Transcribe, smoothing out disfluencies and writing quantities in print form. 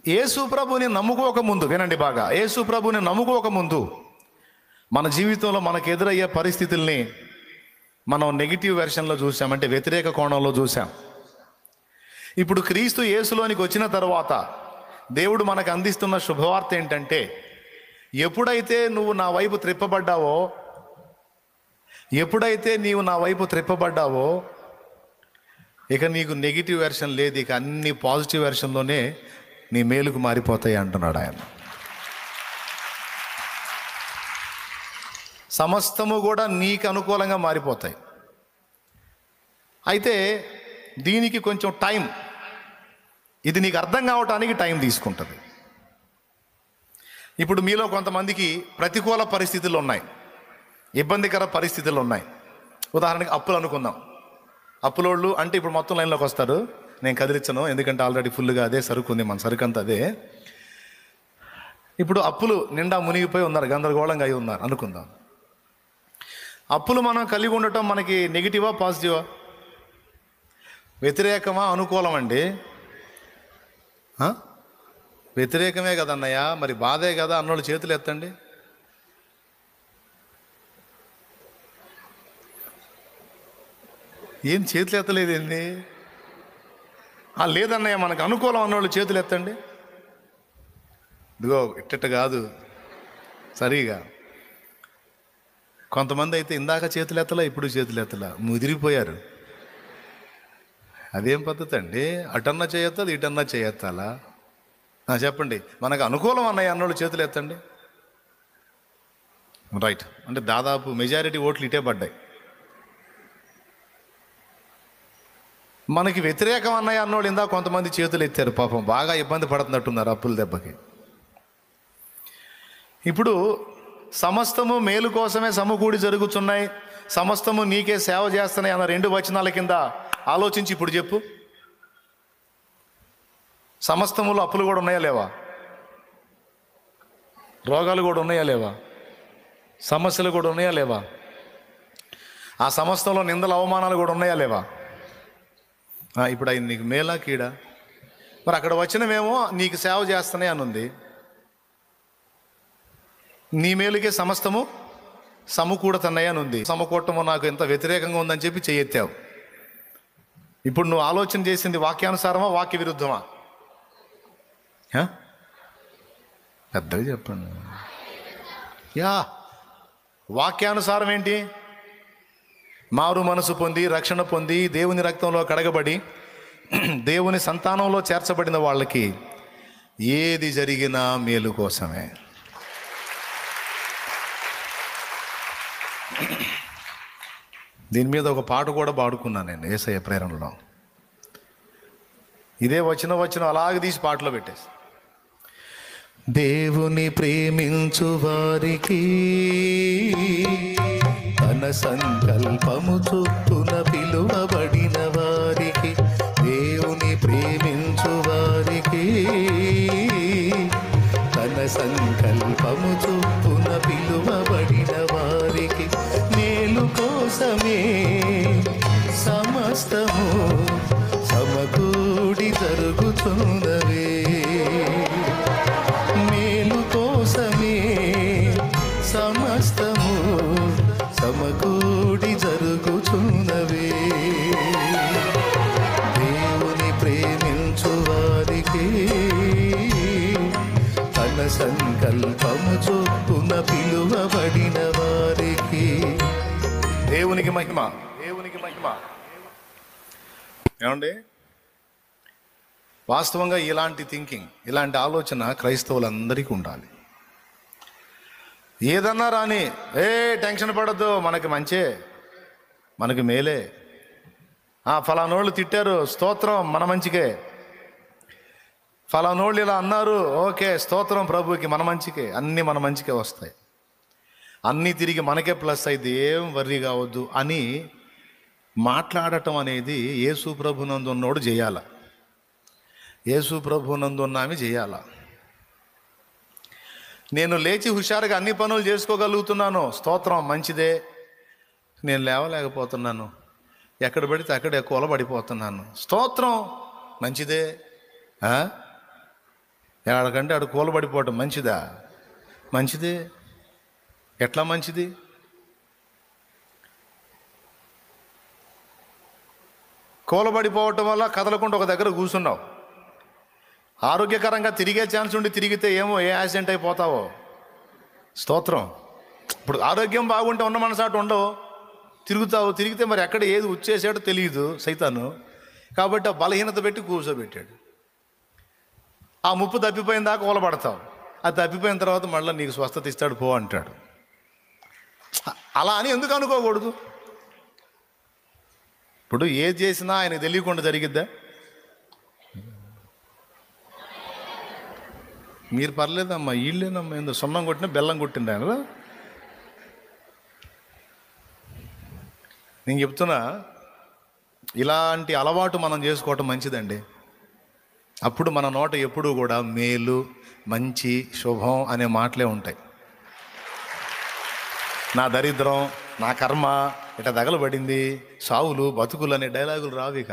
యేసు ప్రభుని నమ్ముకోకముందు, వినండి బాగా, యేసు ప్రభుని నమ్ముకోకముందు మన జీవితంలో మనకు ఎదురయ్యే పరిస్థితుల్ని మనం నెగిటివ్ వెర్షన్లో చూసాం, అంటే వ్యతిరేక కోణంలో చూసాం. ఇప్పుడు క్రీస్తు యేసులోనికి వచ్చిన తర్వాత దేవుడు మనకు అందిస్తున్న శుభవార్త ఏంటంటే, ఎప్పుడైతే నీవు నా వైపు త్రిప్పబడ్డావో ఇక నీకు నెగిటివ్ వెర్షన్ లేదు, ఇక అన్ని పాజిటివ్ వెర్షన్లోనే నీ మేలుకు మారిపోతాయి అంటున్నాడు ఆయన. సమస్తము కూడా నీకు అనుకూలంగా మారిపోతాయి. అయితే దీనికి కొంచెం టైం, ఇది నీకు అర్థం కావటానికి టైం తీసుకుంటుంది. ఇప్పుడు మీలో కొంతమందికి ప్రతికూల పరిస్థితులు ఉన్నాయి, ఇబ్బందికర పరిస్థితులు ఉన్నాయి. ఉదాహరణకి అప్పులు అనుకుందాం. అప్పులోళ్ళు అంటే ఇప్పుడు మొత్తం లైన్లోకి వస్తారు, నేను కదిలించను, ఎందుకంటే ఆల్రెడీ ఫుల్గా అదే సరుకు ఉంది, మన సరుకు అంతా అదే. ఇప్పుడు అప్పులు నిండా మునిగిపోయి ఉన్నారు, గందరగోళంగా అయి ఉన్నారు అనుకుందాం. అప్పులు మనం కలిగి ఉండటం మనకి నెగిటివా పాజిటివా? వ్యతిరేకమా అనుకూలం అండి? వ్యతిరేకమే కదా అన్నయ్య, మరి బాధే కదా అన్నోళ్ళు చేతులు ఎత్తండి. ఏం చేతులు ఎత్తలేదేంది? లేదన్నయ్య మనకు అనుకూలం అన్నోళ్ళు చేతులు ఎత్తండి. ఇదిగో ఇట్ట కాదు సరిగా. కొంతమంది అయితే ఇందాక చేతులు ఎత్తలా, ఇప్పుడు చేతులు ఎత్తలా, ముదిరిపోయారు. అదేం పద్ధతి అండి? అటన్నా చేయెత్తాలి, ఇటన్నా చేయెత్తాలా? చెప్పండి, మనకు అనుకూలం అన్నయ్య అన్నోళ్ళు చేతులు ఎత్తండి. రైట్, అంటే దాదాపు మెజారిటీ ఓట్లు ఇటే పడ్డాయి. మనకి వ్యతిరేకం అన్నయ్య అన్నోళ్ళు ఇందా కొంతమంది చేతులు ఎత్తారు, పాపం బాగా ఇబ్బంది పడుతున్నట్టున్నారు అప్పుల దెబ్బకి. ఇప్పుడు సమస్తము మేలు కోసమే సమకూడి జరుగుతున్నాయి, సమస్తము నీకే సేవ చేస్తున్నాయి అన్న 2 వచనాల కింద ఆలోచించి ఇప్పుడు చెప్పు, సమస్తములో అప్పులు కూడా ఉన్నాయా లేవా? రోగాలు కూడా ఉన్నాయా లేవా? సమస్యలు కూడా ఉన్నాయా లేవా? ఆ సమస్తంలో నిందల అవమానాలు కూడా ఉన్నాయా లేవా? ఇప్పుడు అవి నీకు మేలా కీడా? మరి అక్కడ వచ్చినవేమో నీకు సేవ చేస్తున్నాయి అని ఉంది, నీ మేలుకే సమస్తము సమకూడతన్నాయి అని ఉంది. సమకూడటము నాకు ఎంత వ్యతిరేకంగా ఉందని చెప్పి చేయెత్తావు. ఇప్పుడు నువ్వు ఆలోచన చేసింది వాక్యానుసారమా వాక్య విరుద్ధమా? పెద్దగా చెప్పండి. వాక్యానుసారం ఏంటి? మారు మనసు పొంది రక్షణ పొంది దేవుని రక్తంలో కడగబడి దేవుని సంతానంలో చేర్చబడిన వాళ్ళకి ఏది జరిగినా మేలు కోసమే. దీని మీద ఒక పాట కూడా పాడుకున్నాను నేను యేసయ్య ప్రేరణలో. ఇదే వచ్చిన అలాగే తీసి పాటలో పెట్టేసి, దేవుని ప్రేమించు వారికి తన సంకల్పము చొప్పున పిలువబడిన వారికి, దేవుని ప్రేమించు వారికి తన సంకల్పము చొప్పున పిలువబడిన వారికి మేలు కోసమే సమస్తము సమకూడి జరుగుతున్నవే. మేలు కోసమే సమస్తము సమకూడి జరుగుతున్నవే. దేవుని ప్రేమించు వారికి తన సంకల్పము చొప్పున పిలువబడిన వారికి. దేవునికి మహిమ, దేవునికి మహిమ. ఏమండి, వాస్తవంగా ఇలాంటి థింకింగ్, ఇలాంటి ఆలోచన క్రైస్తవులందరికీ ఉండాలి. ఏదన్నా రాని టెన్షన్ పడద్దు, మనకి మంచే, మనకి మేలే. ఫలానోళ్ళు తిట్టారు, స్తోత్రం, మన మంచికే. ఫలానోళ్ళు ఇలా అన్నారు, ఓకే, స్తోత్రం ప్రభుకి, మన మంచికే. అన్నీ మన మంచికే వస్తాయి, అన్నీ తిరిగి మనకే ప్లస్ అయితే ఏం వర్రీ కావద్దు అని మాట్లాడటం అనేది యేసు ప్రభునందు ఉన్నోడు చేయాల, యేసు ప్రభునందు ఉన్నామే చేయాల. నేను లేచి హుషారుగా అన్ని పనులు చేసుకోగలుగుతున్నాను, స్తోత్రం, మంచిదే. నేను లేవలేకపోతున్నాను, ఎక్కడ పడితే అక్కడ ఎక్కువలో పడిపోతున్నాను, స్తోత్రం, మంచిదే. ఆడకంటే ఆడు కూలబడిపోవటం మంచిదా? మంచిదే. ఎట్లా మంచిది? కూలబడిపోవటం వల్ల కదలకుండా ఒక దగ్గర కూర్చున్నావు. ఆరోగ్యకరంగా తిరిగే ఛాన్స్ ఉండి తిరిగితే ఏమో ఏ యాక్సిడెంట్ అయిపోతావో. స్తోత్రం. ఇప్పుడు ఆరోగ్యం బాగుంటే ఉన్న మనసాటు ఉండవు, తిరిగితే మరి ఎక్కడ ఏది వచ్చేసాడో తెలియదు సైతాను. కాబట్టి ఆ బలహీనత పెట్టి కూర్చోబెట్టాడు. ఆ ముప్పు తప్పిపోయిన దాకా కూలబడతావు. అది తప్పిపోయిన తర్వాత మళ్ళీ నీకు స్వస్థత ఇస్తాడు, పో అంటాడు. అలా అని ఎందుకు అనుకోకూడదు? ఇప్పుడు ఏది చేసినా ఆయనకు తెలియకుండా జరిగిద్దా? మీరు పర్లేదమ్మా, వీళ్ళేనమ్మా ఏందో సున్నం కొట్టినా బెల్లం కొట్టిండు ఆయన. నేను చెప్తున్నా, ఇలాంటి అలవాటు మనం చేసుకోవటం మంచిదండి. అప్పుడు మన నోట ఎప్పుడూ కూడా మేలు, మంచి, శుభం అనే మాటలే ఉంటాయి. నా దరిద్రం, నా కర్మ ఇట తగలబడింది, సావులు బతుకులు అనే డైలాగులు రావిక.